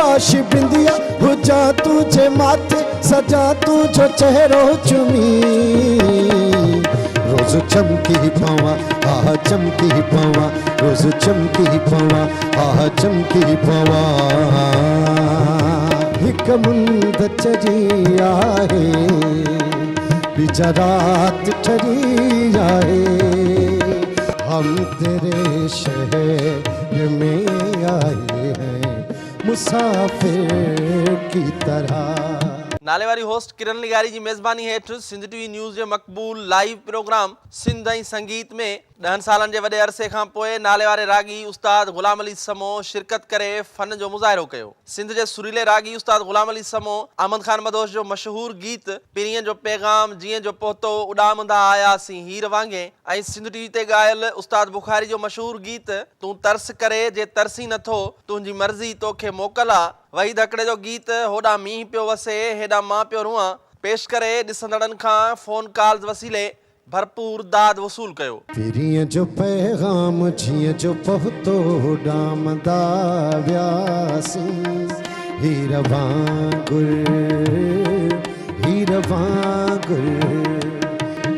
काश बिंदिया हुजा तुझे माथे सजा तुझो चेहरो चुमी रोज चमकी पवा आह चमकी पवा रोज चमकी पवा आह चमकी पवा हिक मुंद चरी आहे बीजा रात ठरी आहे हम तेरे शहर में आए हैं मुसाफिर की तरह। नाले वारी होस्ट किरण लिगारी जी मेज़बानी हेठ सिंध टीवी न्यूज़ जे मक़बूल लाइव प्रोग्राम सिंध ऐं संगीत में 10 सालनि जे वॾे अरसे खां पोइ नाले वारे रागी उस्ताद ग़ुलाम अली समो शिरकत करे फ़न जो मुज़ाहिरो कयो। सिंध जे सुरीले रागी उस्ताद ग़ुलाम अली समो अहमद खान मदोश जो मशहूर गीत पीरीअ जो पैगाम जीअं जो पहुतो उॾामंदा आयासीं हीर वांगे ऐं सिंध टीवी ते ॻायल उस्ताद बुखारी जो मशहूर गीत तूं तरस करे जे तरसी नथो तुंहिंजी मर्ज़ी तोखे मोकल आ वही धकड़े जो गीत होॾा मींहुं पियो वसे हेॾा मां पियो रुआं पेश करे ॾिसंदड़नि खां फ़ोन कॉल्स वसीले भरपूर दाद वसूल कयो। पीरीअ जो पैगाम जीअं जो पहुतो उॾामंदा वियासीं हीर वांगुर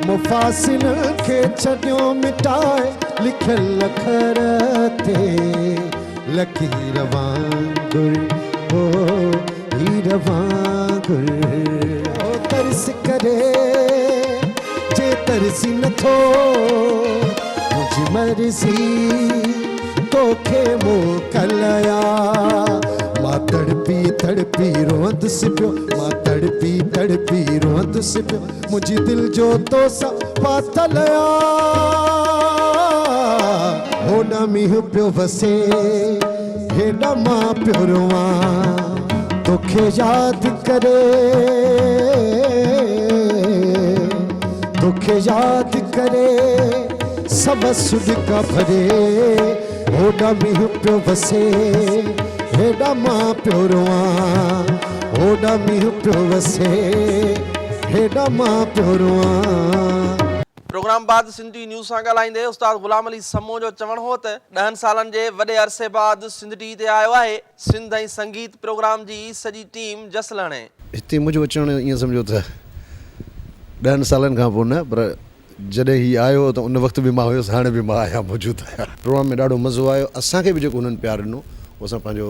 मुफ़ासिल खे छॾियो मिटाए लिखियल अखर ते लकीर वांगुर ओ हीर वांगुर ओ तरस करे जे तरसी नथो मुंहिंजी मर्ज़ी तोखे मोकलिया मां तड़पी रोअंदुसि पियो मां तड़पी रोअंदुसि पियो मुंहिंजी दिलि जो तोसां पातल होॾा मींहुं पियो वसे हेॾा मां पियो रोआं तोखे यादि करे तोखे यादि करे सब सुॾका भरे होॾा मींहुं पियो वसे हेॾा मां पियो रोआं होॾा मींहुं पियो वसे हेॾा मां पियो रोआं। प्रोग्राम बाद सिंध टीवी न्यूज़ सां ॻाल्हाईंदे उस्ताद ग़ुलाम अली समो जो चवणु हो त 10 सालनि जे वॾे अरसे बाद सिंध टीवी ते आयो आहे सिंध ऐं संगीत प्रोग्राम जी सॼी टीम जस लहणे। हिते मुंहिंजो अचणु ईअं सम्झो त 10 सालनि खां पोइ न पर जॾहिं ही आयो त उन वक़्तु बि मां हुयुसि हाणे बि मां आहियां मौजूदु आहियां। प्रोग्राम में ॾाढो मज़ो आयो असांखे बि जेको उन्हनि प्यारु ॾिनो उहो असां पंहिंजो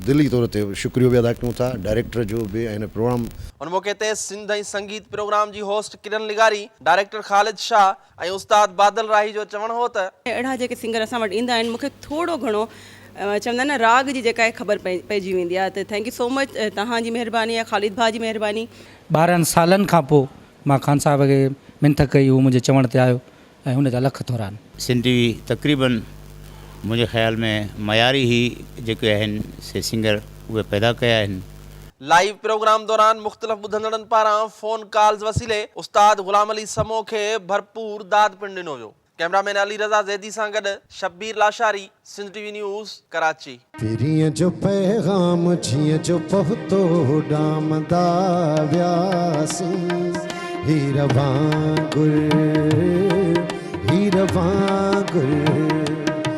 दिली तौर ते शुक्रियो बि अदा कयूं था डायरेक्टर जो बि ऐं हिन प्रोग्राम उन मौक़े ते सिंध ऐं संगीत प्रोग्राम जी होस्ट किरण लिगारी डायरेक्टर ख़ालिद शाह ऐं उस्ताद बादल राही जो चवणु हो त अहिड़ा जेके सिंगर असां वटि ईंदा आहिनि मूंखे थोरो घणो चवंदा आहिनि न राग जी जेका आहे ख़बर पइजी वेंदी आहे त थैंक यू सो मच तव्हांजी महिरबानी आहे ख़ालिद भाउ जी महिरबानी। 12 सालनि खां पोइ मां खान साहिब खे मिंथ कई उहो मुंहिंजे चवण ते आयो ऐं हुन जा लख थोरा आहिनि। सिंध टीवी तक़रीबन मुंहिंजे ख़्याल में मयारी ई जेके आहिनि से सिंगर उहे पैदा कया आहिनि। लाइव प्रोग्राम दौरान मुख़्तलिफ़ ॿुधंदड़नि पारां फ़ोन कॉल्स वसीले उस्ताद ग़ुलाम अली समो खे भरपूर दाद पिणु ॾिनो वियो। कैमरामैन अली रज़ा ज़ैदी सां गॾु शब्बीर लाशारी सिंध टीवी न्यूज़ कराची। पीरीअ जो पैगाम जीअं जो पहुतो उॾामंदा वियासीं हीर वांगुर